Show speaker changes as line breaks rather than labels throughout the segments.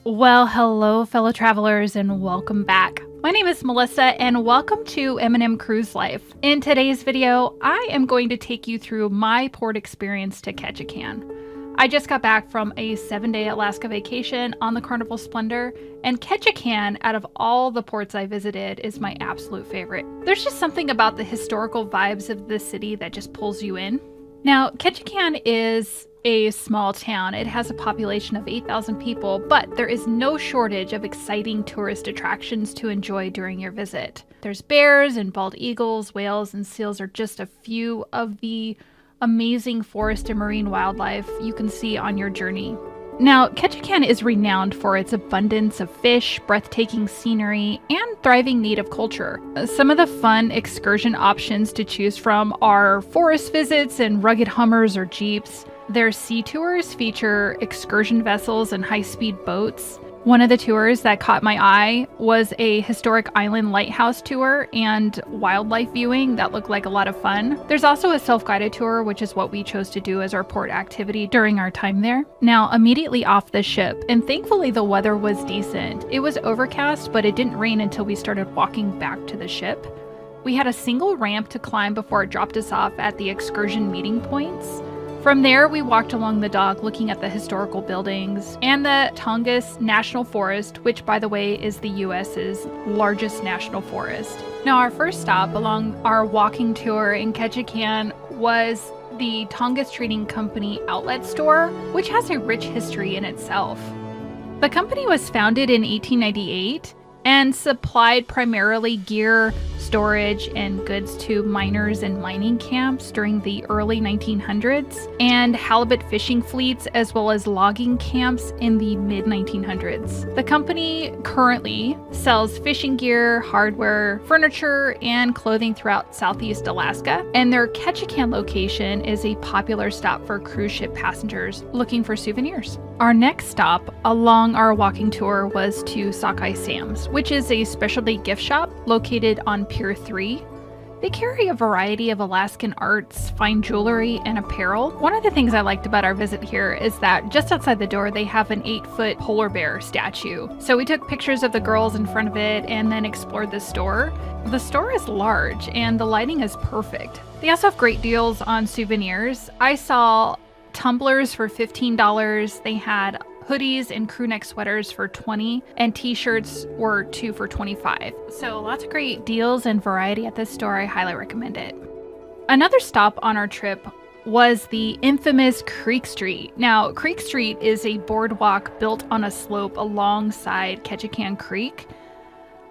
Well, hello, fellow travelers, and welcome back. My name is Melissa, and welcome to M&M Cruise Life. In today's video, I am going to take you through my port experience to Ketchikan. I just got back from a 7-day Alaska vacation on the Carnival Splendor, and Ketchikan, out of all the ports I visited, is my absolute favorite. There's just something about the historical vibes of the city that just pulls you in. Now, Ketchikan is a small town. It has a population of 8,000 people, but there is no shortage of exciting tourist attractions to enjoy during your visit. There's bears and bald eagles, whales, and seals are just a few of the amazing forest and marine wildlife you can see on your journey. Now, Ketchikan is renowned for its abundance of fish, breathtaking scenery, and thriving native culture. Some of the fun excursion options to choose from are forest visits and rugged Hummers or Jeeps. Their sea tours feature excursion vessels and high-speed boats. One of the tours that caught my eye was a historic island lighthouse tour and wildlife viewing that looked like a lot of fun. There's also a self-guided tour, which is what we chose to do as our port activity during our time there. Now, immediately off the ship, and thankfully the weather was decent. It was overcast, but it didn't rain until we started walking back to the ship. We had a single ramp to climb before it dropped us off at the excursion meeting points. From there, we walked along the dock looking at the historical buildings and the Tongass National Forest, which, by the way, is the US's largest national forest. Now, our first stop along our walking tour in Ketchikan was the Tongass Trading Company outlet store, which has a rich history in itself. The company was founded in 1898 and supplied primarily gear, storage, and goods to miners and mining camps during the early 1900s, and halibut fishing fleets as well as logging camps in the mid-1900s. The company currently sells fishing gear, hardware, furniture, and clothing throughout Southeast Alaska, and their Ketchikan location is a popular stop for cruise ship passengers looking for souvenirs. Our next stop along our walking tour was to Sockeye Sam's, which is a specialty gift shop located on Pier 3. They carry a variety of Alaskan arts, fine jewelry, and apparel. One of the things I liked about our visit here is that just outside the door they have an 8-foot polar bear statue. So we took pictures of the girls in front of it and then explored the store. The store is large and the lighting is perfect. They also have great deals on souvenirs. I saw tumblers for $15. They had hoodies and crew neck sweaters for $20, and t-shirts were 2 for $25. So lots of great deals and variety at this store. I highly recommend it. Another stop on our trip was the infamous Creek Street. Now, Creek Street is a boardwalk built on a slope alongside Ketchikan Creek.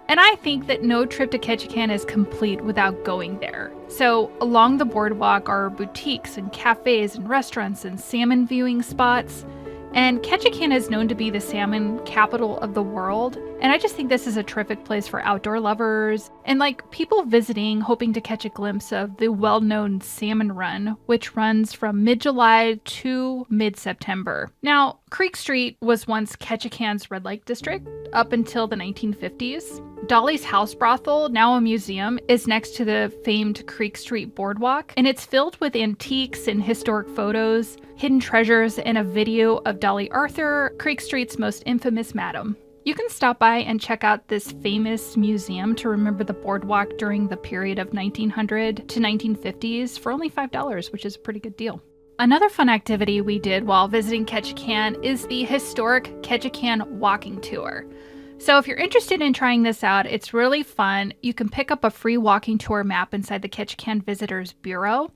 And I think that no trip to Ketchikan is complete without going there. So along the boardwalk are boutiques and cafes and restaurants and salmon viewing spots. And Ketchikan is known to be the salmon capital of the world. And I just think this is a terrific place for outdoor lovers and like people visiting hoping to catch a glimpse of the well-known Salmon Run, which runs from mid-July to mid-September. Now, Creek Street was once Ketchikan's red light district up until the 1950s. Dolly's house brothel, now a museum, is next to the famed Creek Street boardwalk, and it's filled with antiques and historic photos, hidden treasures, and a video of Dolly Arthur, Creek Street's most infamous madam. You can stop by and check out this famous museum to remember the boardwalk during the period of 1900 to 1950s for only $5, which is a pretty good deal. Another fun activity we did while visiting Ketchikan is the Historic Ketchikan Walking Tour. So if you're interested in trying this out, it's really fun. You can pick up a free walking tour map inside the Ketchikan Visitors Bureau.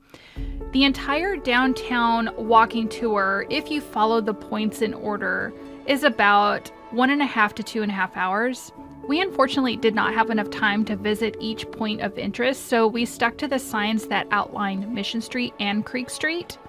The entire downtown walking tour, if you follow the points in order, is about 1.5 to 2.5 hours. We unfortunately did not have enough time to visit each point of interest, so we stuck to the signs that outlined Mission Street and Creek Street.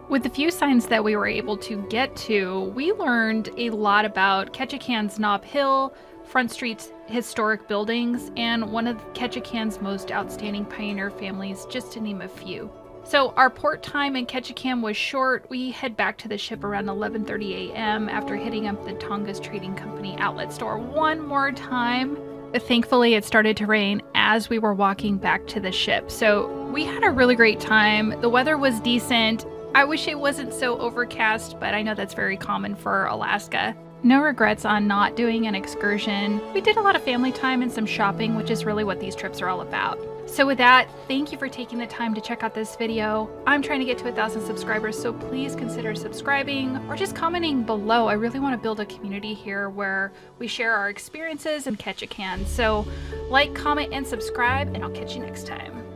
With the few signs that we were able to get to, we learned a lot about Ketchikan's Nob Hill, Front Street's historic buildings, and one of Ketchikan's most outstanding pioneer families, just to name a few. So our port time in Ketchikan was short. We head back to the ship around 11:30 a.m. after hitting up the Tongass Trading Company outlet store one more time. Thankfully, it started to rain as we were walking back to the ship. So we had a really great time. The weather was decent. I wish it wasn't so overcast, but I know that's very common for Alaska. No regrets on not doing an excursion. We did a lot of family time and some shopping, which is really what these trips are all about. So with that, thank you for taking the time to check out this video. I'm trying to get to 1,000 subscribers, so please consider subscribing or just commenting below. I really want to build a community here where we share our experiences in Ketchikan. So like, comment, and subscribe, and I'll catch you next time.